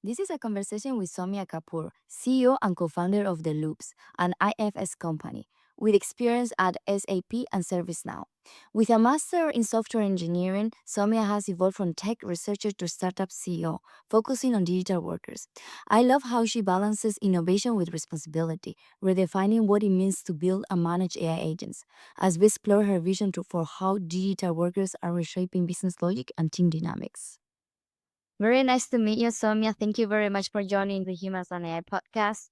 This is a conversation with Somya Kapoor, CEO and co-founder of TheLoops, an IFS company, with experience at SAP and ServiceNow. With a master in software engineering, Somya has evolved from tech researcher to startup CEO, focusing on digital workers. I love how she balances innovation with responsibility, redefining what it means to build and manage AI agents, as we explore her vision for how digital workers are reshaping business logic and team dynamics. Very nice to meet you, Somya. Thank you very much for joining the Humans and AI podcast.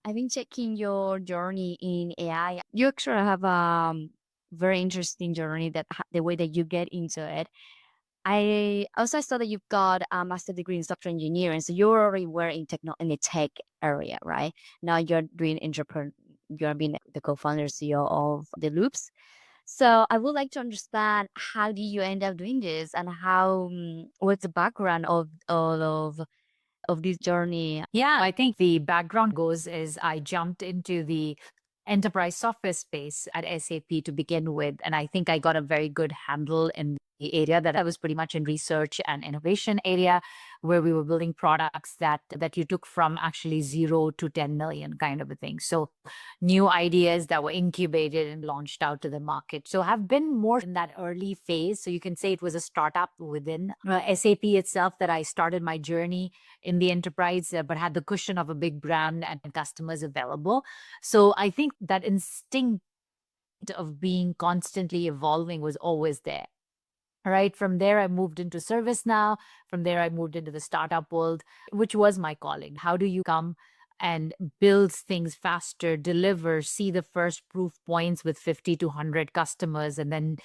I've been checking your journey in AI. You actually have a very interesting journey the way that you get into it. I also saw that you've got a master degree in software engineering, so you already were in the tech area, right? Now you're doing entrepreneur. You're being the co-founder CEO of the Loops. So I would like to understand how did you end up doing this and how what's the background of all of this journey? Yeah, I think the background goes is I jumped into the enterprise software space at SAP to begin with. And I think I got a very good handle in the area that I was pretty much in research and innovation area where we were building products that you took from actually 0 to 10 million kind of a thing. So new ideas that were incubated and launched out to the market. So have been more in that early phase. So you can say it was a startup within SAP itself that I started my journey in the enterprise, but had the cushion of a big brand and customers available. So I think that instinct of being constantly evolving was always there. Right. From there, I moved into ServiceNow. From there, I moved into the startup world, which was my calling. How do you come and build things faster, deliver, see the first proof points with 50 to 100 customers, and then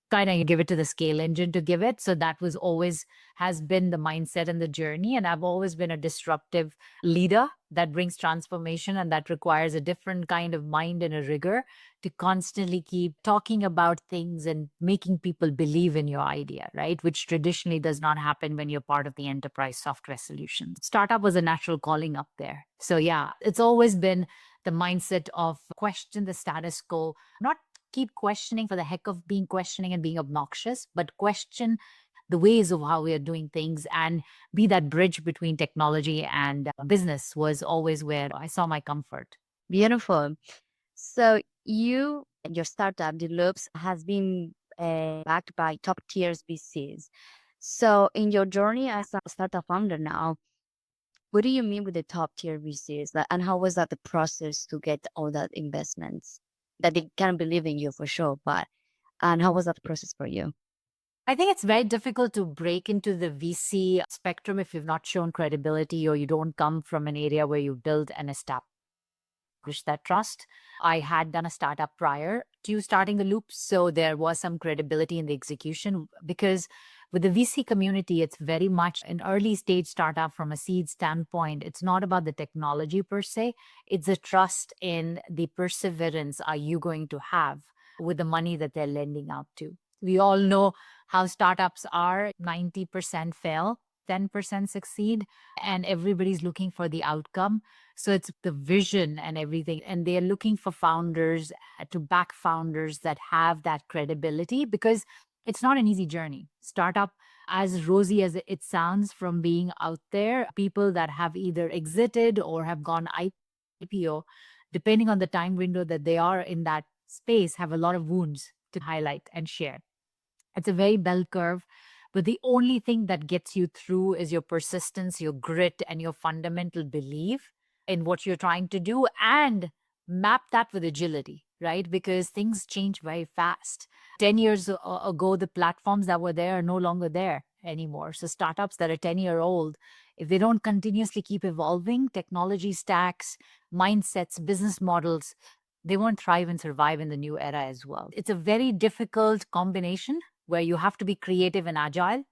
kind of give it to the scale engine to give it. So that was always has been the mindset and the journey. And I've always been a disruptive leader that brings transformation and that requires a different kind of mind and a rigor to constantly keep talking about things and making people believe in your idea, right? Which traditionally does not happen when you're part of the enterprise software solution. Startup was a natural calling up there. So yeah, it's always been the mindset of question the status quo, not keep questioning for the heck of being questioning and being obnoxious, but question the ways of how we are doing things and be that bridge between technology and business was always where I saw my comfort. Beautiful. So your startup, The Loops, has been backed by top tier VCs. So in your journey as a startup founder now, what do you mean with the top tier VCs? And how was that the process to get all that investments that they can believe in you for sure, but and how was that process for you? I think it's very difficult to break into the VC spectrum if you've not shown credibility or you don't come from an area where you've built and established that trust. I had done a startup prior to starting the loop, so there was some credibility in the execution because with the VC community, it's very much an early stage startup from a seed standpoint. It's not about the technology per se, it's a trust in the perseverance are you going to have with the money that they're lending out to. We all know how startups are 90% fail, 10% succeed, and everybody's looking for the outcome. So it's the vision and everything. And they're looking for founders to back founders that have that credibility because it's not an easy journey. Startup, as rosy as it sounds from being out there, people that have either exited or have gone IPO, depending on the time window that they are in that space, have a lot of wounds to highlight and share. It's a very bell curve. But the only thing that gets you through is your persistence, your grit, and your fundamental belief in what you're trying to do and map that with agility, right? Because things change very fast. 10 years ago, the platforms that were there are no longer there anymore. So startups that are 10-year-old, if they don't continuously keep evolving, technology stacks, mindsets, business models, they won't thrive and survive in the new era as well. It's a very difficult combination where you have to be creative and agile,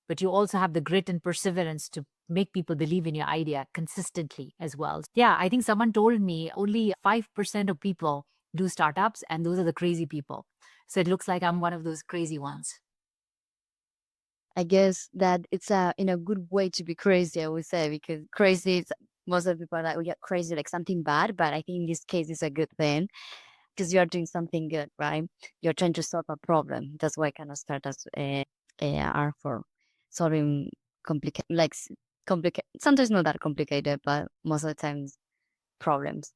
but you also have the grit and perseverance to make people believe in your idea consistently as well. Yeah, I think someone told me only 5% of people do startups, and those are the crazy people. So it looks like I'm one of those crazy ones. I guess that it's a in a good way to be crazy, I would say, because crazy is most of the people are like, oh yeah, crazy like something bad, but I think in this case it's a good thing because you are doing something good, right? You're trying to solve a problem. That's why I kind of start as a are for solving complicated like complicated. Sometimes not that complicated, but most of the times problems.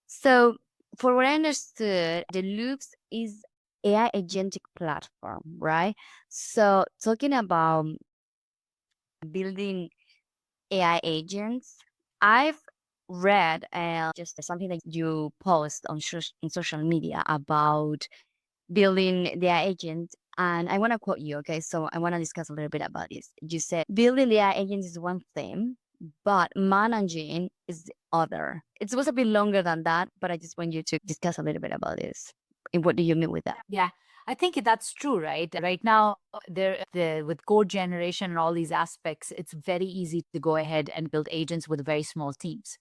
So, for what I understood, the Loops is AI agentic platform, right? So, talking about building AI agents, I've read just something that you post on, on social media about building the AI agent. And I want to quote you, okay? So I want to discuss a little bit about this. You said building the AI agent is one thing, but managing is the other. It was a bit longer than that, but I just want you to discuss a little bit about this. And what do you mean with that? Yeah, I think that's true, right? Right now, with code generation and all these aspects, it's very easy to go ahead and build agents with very small teams.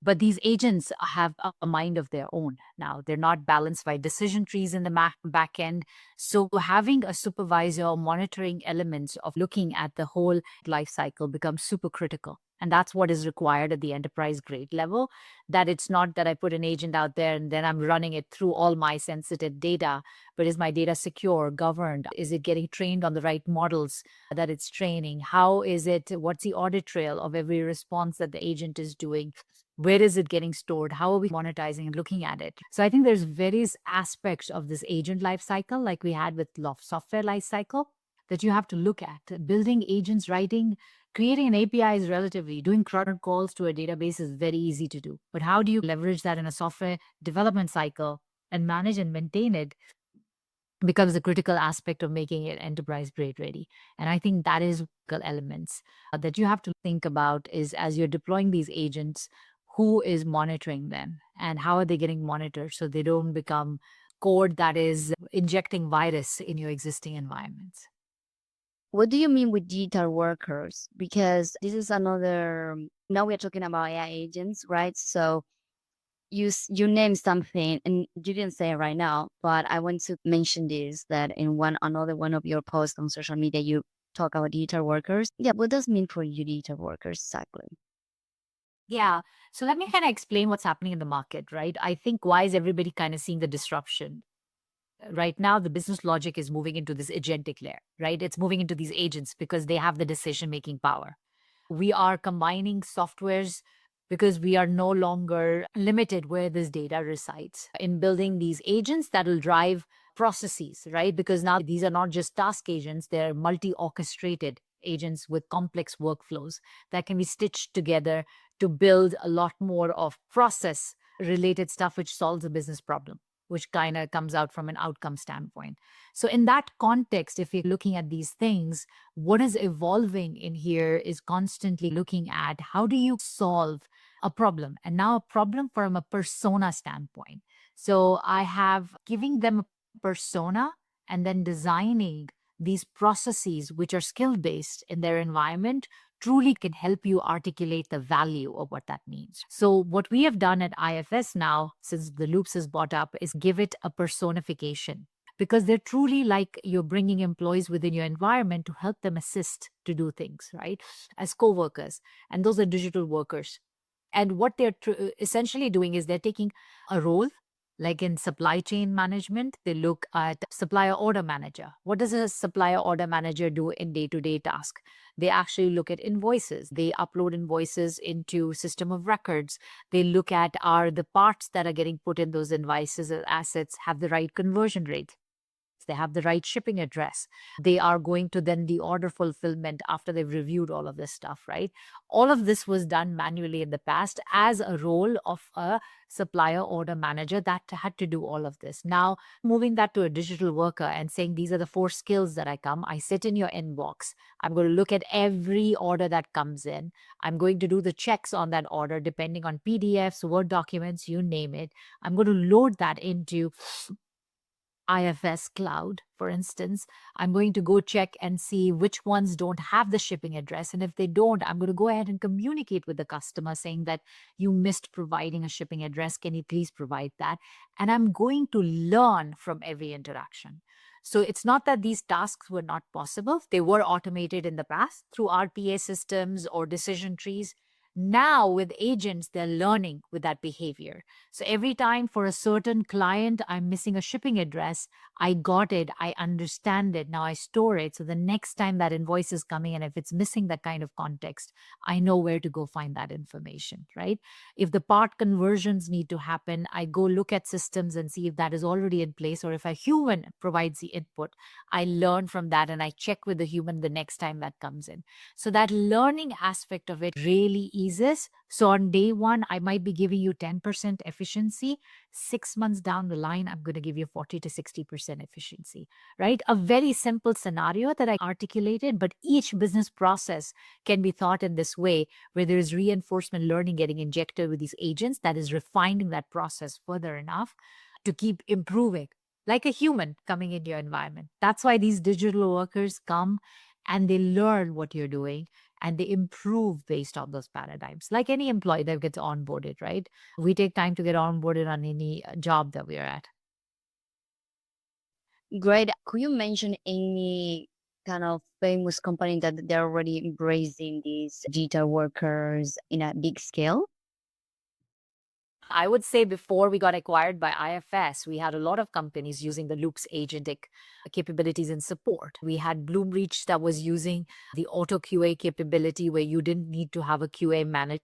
But these agents have a mind of their own now. They're not balanced by decision trees in the back end. So having a supervisor monitoring elements of looking at the whole life cycle becomes super critical. And that's what is required at the enterprise grade level. That it's not that I put an agent out there and then I'm running it through all my sensitive data, but is my data secure, governed? Is it getting trained on the right models that it's training? How is it? What's the audit trail of every response that the agent is doing? Where is it getting stored? How are we monetizing and looking at it? So I think there's various aspects of this agent life cycle, like we had with software life cycle, that you have to look at. Building agents, writing, creating an API is relatively, doing CRUD calls to a database is very easy to do. But how do you leverage that in a software development cycle and manage and maintain it becomes a critical aspect of making it enterprise grade ready. And I think that is critical elements that you have to think about is as you're deploying these agents, who is monitoring them and how are they getting monitored so they don't become code that is injecting virus in your existing environments. What do you mean with digital workers? Because this is another, now we're talking about AI agents, right? So you name something and you didn't say it right now, but I want to mention this that in another one of your posts on social media you talk about digital workers. Yeah, what does it mean for you digital workers exactly? Yeah. So let me kind of explain what's happening in the market, right? I think why is everybody kind of seeing the disruption? Right now the business logic is moving into this agentic layer, right? It's moving into these agents because they have the decision making power. We are combining softwares because we are no longer limited where this data resides in building these agents that will drive processes, right? Because now these are not just task agents, they're multi orchestrated agents with complex workflows that can be stitched together to build a lot more of process related stuff which solves a business problem, which kind of comes out from an outcome standpoint. So in that context, if you're looking at these things, what is evolving in here is constantly looking at how do you solve a problem, and now a problem from a persona standpoint. So I have giving them a persona and then designing these processes which are skill based in their environment truly can help you articulate the value of what that means. So what we have done at IFS now, since the loops is brought up, is give it a personification because they're truly like you're bringing employees within your environment to help them assist to do things, right? As co-workers. And those are digital workers. And what they're essentially doing is they're taking a role like in supply chain management, they look at supplier order manager. What does a supplier order manager do in day-to-day task? They actually look at invoices. They upload invoices into system of records. They look at are the parts that are getting put in those invoices as assets have the right conversion rate. They have the right shipping address. They are going to then the order fulfillment after they've reviewed all of this stuff, right? All of this was done manually in the past as a role of a supplier order manager that had to do all of this. Now, moving that to a digital worker and saying these are the 4 skills that I sit in your inbox. I'm going to look at every order that comes in. I'm going to do the checks on that order depending on PDFs, Word documents, you name it. I'm going to load that into IFS cloud, for instance. I'm going to go check and see which ones don't have the shipping address. And if they don't, I'm going to go ahead and communicate with the customer saying that you missed providing a shipping address. Can you please provide that? And I'm going to learn from every interaction. So it's not that these tasks were not possible. They were automated in the past through RPA systems or decision trees. Now with agents, they're learning with that behavior. So every time for a certain client, I'm missing a shipping address, I got it, I understand it, now I store it. So the next time that invoice is coming and if it's missing that kind of context, I know where to go find that information, right? If the part conversions need to happen, I go look at systems and see if that is already in place, or if a human provides the input, I learn from that and I check with the human the next time that comes in. So that learning aspect of it really eases. So on day one, I might be giving you 10% efficiency. 6 months down the line, I'm going to give you 40 to 60% efficiency, right? A very simple scenario that I articulated, but each business process can be thought in this way, where there is reinforcement learning getting injected with these agents that is refining that process further enough to keep improving, like a human coming into your environment. That's why these digital workers come and they learn what you're doing and they improve based on those paradigms. Like any employee that gets onboarded, right? We take time to get onboarded on any job that we're at. Great. Could you mention any kind of famous company that they're already embracing these digital workers in a big scale? I would say before we got acquired by IFS, we had a lot of companies using the Loops agentic capabilities in support. We had Bloomreach that was using the auto QA capability where you didn't need to have a QA manager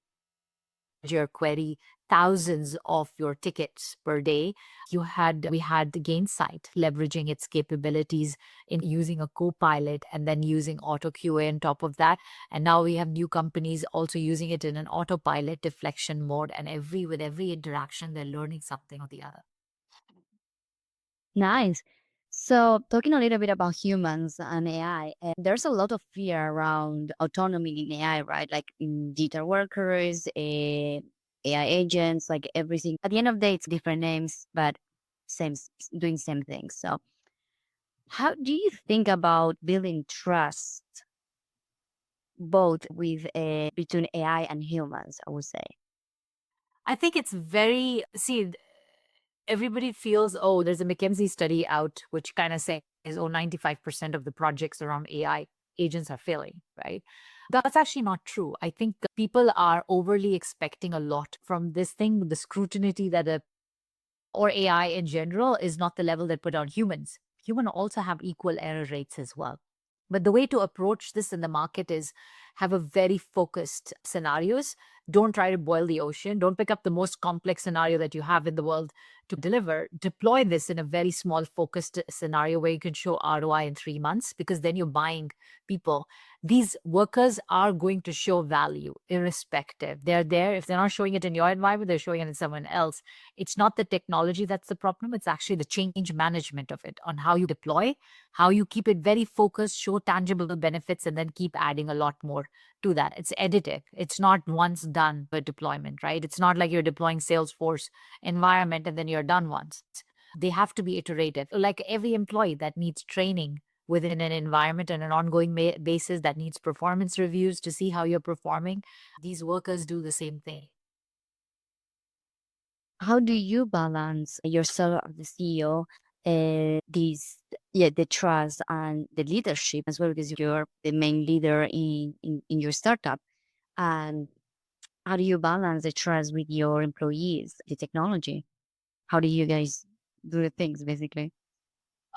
query thousands of your tickets per day. We had the Gainsight leveraging its capabilities in using a co-pilot and then using auto QA on top of that. And now we have new companies also using it in an autopilot deflection mode. And with every interaction, they're learning something or the other. Nice. So, talking a little bit about humans and AI, there's a lot of fear around autonomy in AI, right? Like in digital workers, AI agents, like everything. At the end of the day, it's different names, but doing same things. So, how do you think about building trust both with between AI and humans? I would say. I think it's very, everybody feels, oh, there's a McKinsey study out which kind of says, oh, 95% of the projects around AI agents are failing, right? That's actually not true. I think people are overly expecting a lot from this thing. The scrutiny that a or AI in general is not the level that put on humans. Humans also have equal error rates as well. But the way to approach this in the market is have a very focused scenarios. Don't try to boil the ocean. Don't pick up the most complex scenario that you have in the world to deliver. Deploy this in a very small focused scenario where you can show ROI in 3 months, because then you're buying people. These workers are going to show value irrespective. They're there. If they're not showing it in your environment, they're showing it in someone else. It's not the technology that's the problem. It's actually the change management of it on how you deploy, how you keep it very focused, show tangible benefits, and then keep adding a lot more to that. It's additive. It's not once done with deployment, right? It's not like you're deploying Salesforce environment and then you're done once. They have to be iterative. Like every employee that needs training within an environment on an ongoing basis, that needs performance reviews to see how you're performing. These workers do the same thing. How do you balance yourself as the CEO, the trust and the leadership as well, because you're the main leader in your startup? And how do you balance the trust with your employees, the technology? How do you guys do the things basically?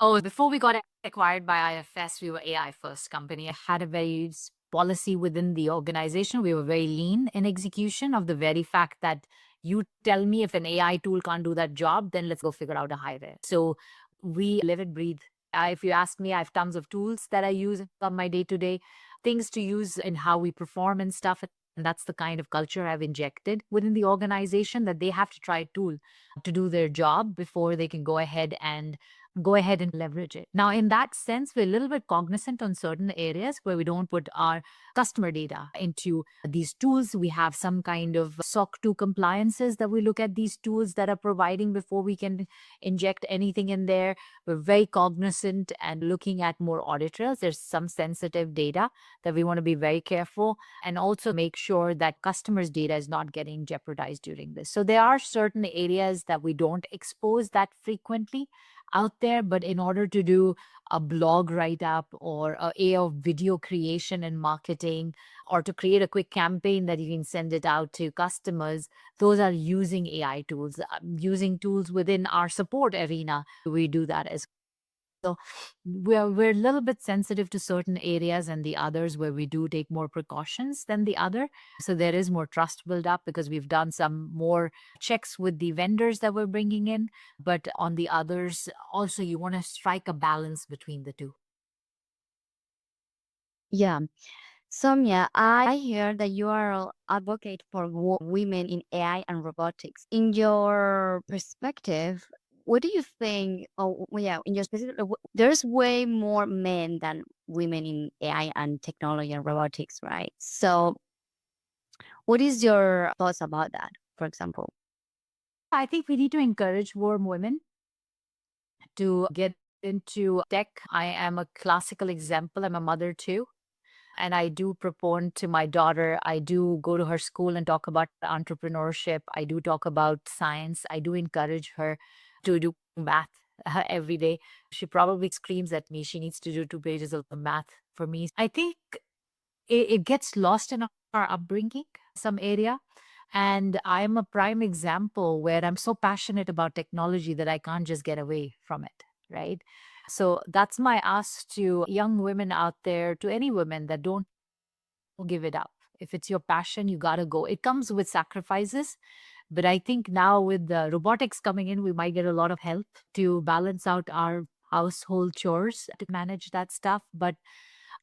Oh, before we got acquired by IFS, we were AI first company. I had a very policy within the organization. We were very lean in execution of the very fact that you tell me if an AI tool can't do that job, then let's go figure out a highway. So we live and breathe. If you ask me, I have tons of tools that I use on my day to day, things to use in how we perform and stuff. And that's the kind of culture I've injected within the organization, that they have to try a tool to do their job before they can go ahead and leverage it. Now, in that sense, we're a little bit cognizant on certain areas where we don't put our customer data into these tools. We have some kind of SOC 2 compliances that we look at these tools that are providing before we can inject anything in there. We're very cognizant and looking at more audit trails. There's some sensitive data that we want to be very careful and also make sure that customers' data is not getting jeopardized during this. So there are certain areas that we don't expose that frequently. out there, but in order to do a blog write up or a video creation and marketing, or to create a quick campaign that you can send it out to customers, those are using AI tools, using tools within our support arena. We do that as so we're a little bit sensitive to certain areas and the others where we do take more precautions than the other. So there is more trust build up because we've done some more checks with the vendors that we're bringing in. But on the others, also you want to strike a balance between the two. Yeah. Somya, I hear that you are an advocate for women in AI and robotics. In your perspective, what do you think? Oh, well, yeah, in your specific, there's way more men than women in AI and technology and robotics, right? So, what is your thoughts about that, for example? I think we need to encourage more women to get into tech. I am a classical example. I'm a mother too. And I do propone to my daughter. I do go to her school and talk about entrepreneurship. I do talk about science. I do encourage her to do math every day. She probably screams at me. She needs to do 2 pages of math for me. I think it gets lost in our upbringing, some area. And I'm a prime example where I'm so passionate about technology that I can't just get away from it, right? So that's my ask to young women out there, to any women that don't give it up. If it's your passion, you got to go. It comes with sacrifices. But I think now with the robotics coming in, we might get a lot of help to balance out our household chores to manage that stuff. But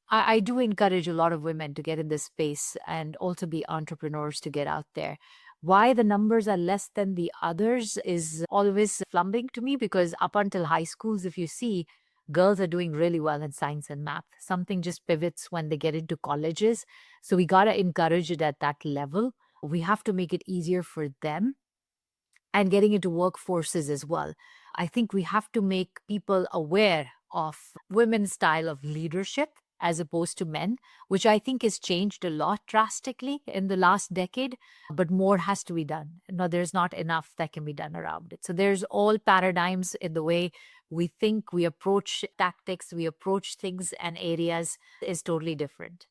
I do encourage a lot of women to get in this space and also be entrepreneurs to get out there. Why the numbers are less than the others is always plumbing to me because up until high schools, if you see, girls are doing really well in science and math. Something just pivots when they get into colleges. So we got to encourage it at that level. We have to make it easier for them and getting into workforces as well. I think we have to make people aware of women's style of leadership as opposed to men, which I think has changed a lot drastically in the last decade, but more has to be done. No, there's not enough that can be done around it. So there's all paradigms in the way we think, we approach tactics, we approach things and areas is totally different.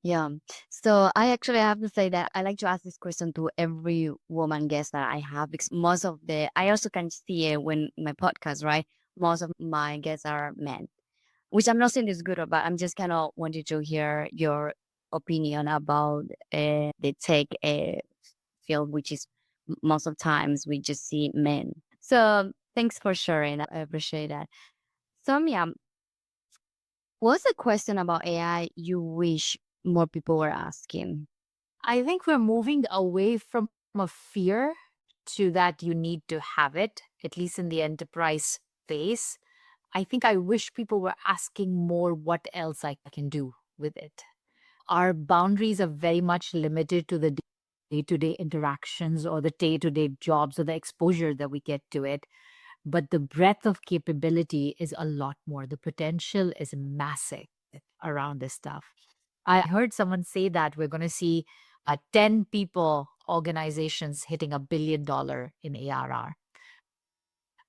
Yeah. So I actually have to say that I like to ask this question to every woman guest that I have because most of I also can see it when my podcast, right? Most of my guests are men, which I'm not saying is good or bad. I'm just kind of wanted to hear your opinion about the tech field, which is most of times we just see men. So thanks for sharing. I appreciate that. So, yeah, what's a question about AI you wish more people were asking? I think we're moving away from a fear to that you need to have it, at least in the enterprise phase. I think I wish people were asking more what else I can do with it. Our boundaries are very much limited to the day to day interactions or the day to day jobs or the exposure that we get to it. But the breadth of capability is a lot more. The potential is massive around this stuff. I heard someone say that we're going to see 10 people organizations hitting $1 billion in ARR,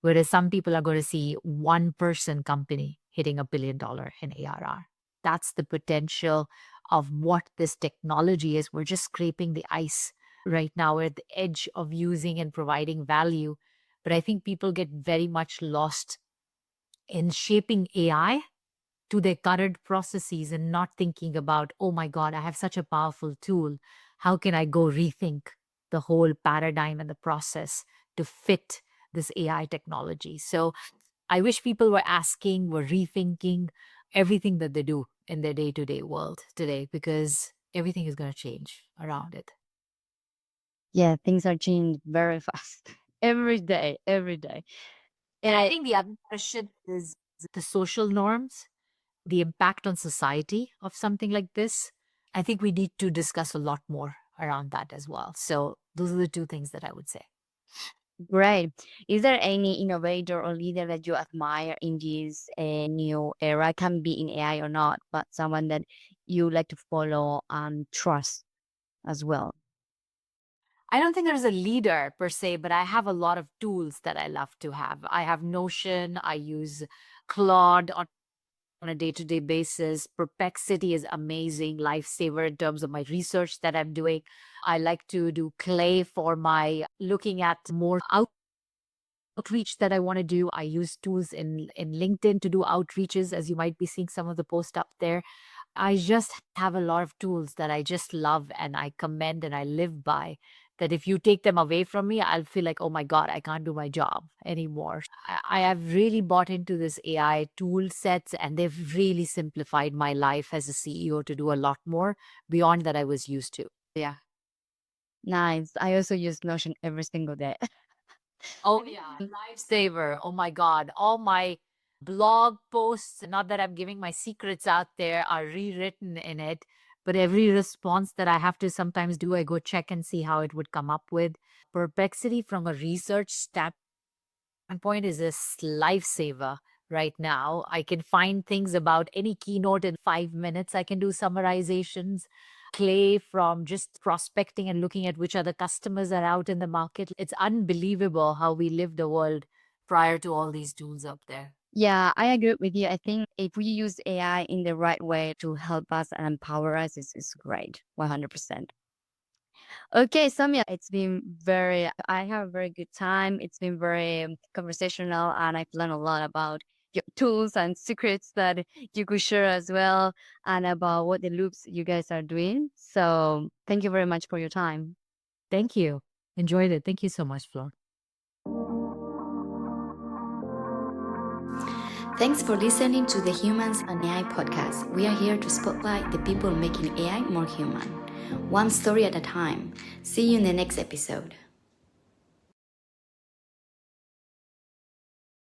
whereas some people are going to see one person company hitting $1 billion in ARR. That's the potential of what this technology is. We're just scraping the ice right now. We're at the edge of using and providing value. But I think people get very much lost in shaping AI to their current processes and not thinking about, oh my God, I have such a powerful tool. How can I go rethink the whole paradigm and the process to fit this AI technology? So I wish people were asking, were rethinking everything that they do in their day to day world today because everything is going to change around it. Yeah, things are changing very fast every day, every day. And And I I, think the other question is the social norms, the impact on society of something like this. I think we need to discuss a lot more around that as well. So those are the two things that I would say. Great. Is there any innovator or leader that you admire in this new era? Can be in AI or not, but someone that you like to follow and trust as well. I don't think there's a leader per se, but I have a lot of tools that I love to have. I have Notion, I use Claude on a day-to-day basis. Perplexity is amazing, lifesaver in terms of my research that I'm doing. I like to do Clay for my looking at more outreach that I want to do. I use tools in LinkedIn to do outreaches, as you might be seeing some of the posts up there. I just have a lot of tools that I just love and I commend and I live by. That if you take them away from me, I'll feel like, oh my God, I can't do my job anymore. I have really bought into this AI tool sets and they've really simplified my life as a CEO to do a lot more beyond that I was used to. Yeah. Nice. I also use Notion every single day. Oh yeah, lifesaver. Oh my God. All my blog posts, not that I'm giving my secrets out there, are rewritten in it. But every response that I have to sometimes do, I go check and see how it would come up with. Perplexity from a research standpoint is a lifesaver right now. I can find things about any keynote in 5 minutes. I can do summarizations. Clay from just prospecting and looking at which other customers are out in the market. It's unbelievable how we lived the world prior to all these tools up there. Yeah, I agree with you. I think if we use AI in the right way to help us and empower us, it's great. 100%. Okay, Samia, it's been I have a very good time. It's been very conversational, and I've learned a lot about your tools and secrets that you could share as well, and about what the loops you guys are doing. So, thank you very much for your time. Thank you. Enjoyed it. Thank you so much, Flor. Thanks for listening to the Humans and AI podcast. We are here to spotlight the people making AI more human, one story at a time. See you in the next episode.